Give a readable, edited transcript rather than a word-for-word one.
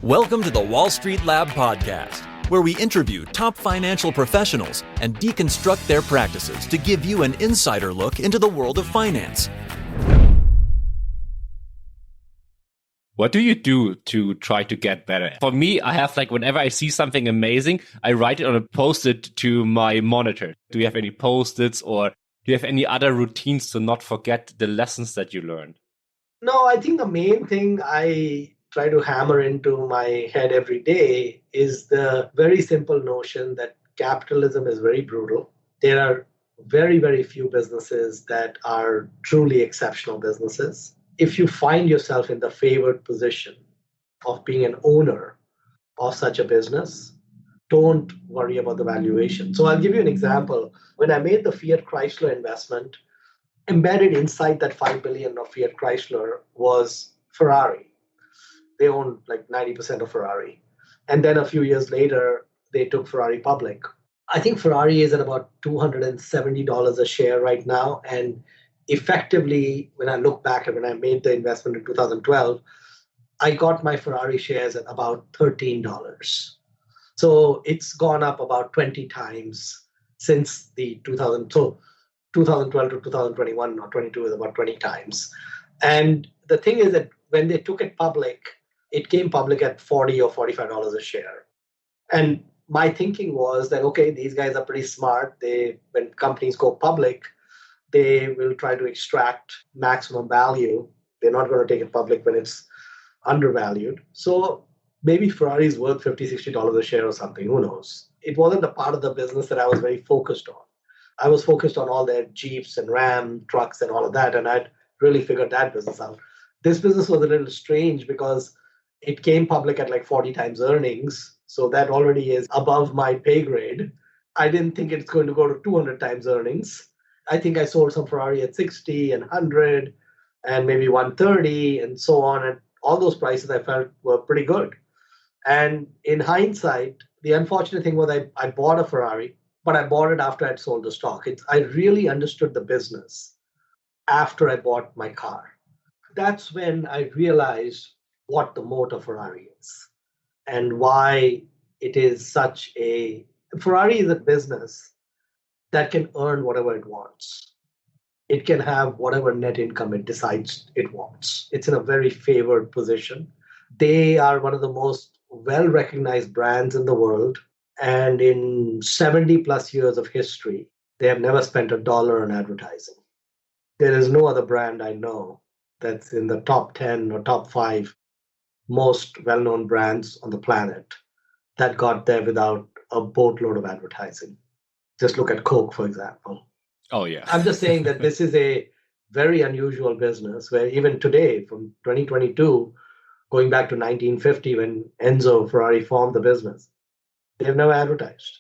Welcome to the Wall Street Lab podcast, where we interview top financial professionals and deconstruct their practices to give you an insider look into the world of finance. What do you do to try to get better? For me, I have whenever I see something amazing, I write it on a post-it to my monitor. Do you have any post-its or do you have any other routines to not forget the lessons that you learned? No, I think the main thing I try to hammer into my head every day is the very simple notion that capitalism is very brutal. There are very, very few businesses that are truly exceptional businesses. If you find yourself in the favored position of being an owner of such a business, don't worry about the valuation. So I'll give you an example. When I made the Fiat Chrysler investment, embedded inside that 5 billion of Fiat Chrysler was Ferrari. They owned 90% of Ferrari. And then a few years later, they took Ferrari public. I think Ferrari is at about $270 a share right now. And effectively, when I look back at when I made the investment in 2012, I got my Ferrari shares at about $13. So it's gone up about 20 times since the 2012 to 2021 or 22 is about 20 times. And the thing is that when they took it public, it came public at $40 or $45 a share. And my thinking was that, okay, these guys are pretty smart. When companies go public, they will try to extract maximum value. They're not going to take it public when it's undervalued. So maybe Ferrari is worth $50, $60 a share or something. Who knows? It wasn't a part of the business that I was very focused on. I was focused on all their Jeeps and Ram trucks and all of that, and I'd really figured that business out. This business was a little strange because it came public at 40 times earnings, so that already is above my pay grade. I didn't think it's going to go to 200 times earnings. I think I sold some Ferrari at 60 and 100 and maybe 130 and so on, and all those prices I felt were pretty good. And in hindsight, the unfortunate thing was I bought a Ferrari, but I bought it after I'd sold the stock. I really understood the business after I bought my car. That's when I realized what the moat of Ferrari is and why it is such a... Ferrari is a business that can earn whatever it wants. It can have whatever net income it decides it wants. It's in a very favored position. They are one of the most well-recognized brands in the world. And in 70 plus years of history, they have never spent $1 on advertising. There is no other brand I know that's in the top 10 or top 5 most well-known brands on the planet that got there without a boatload of advertising. Just look at Coke, for example. Oh, yeah. I'm just saying that this is a very unusual business where even today, from 2022, going back to 1950 when Enzo Ferrari formed the business, they've never advertised.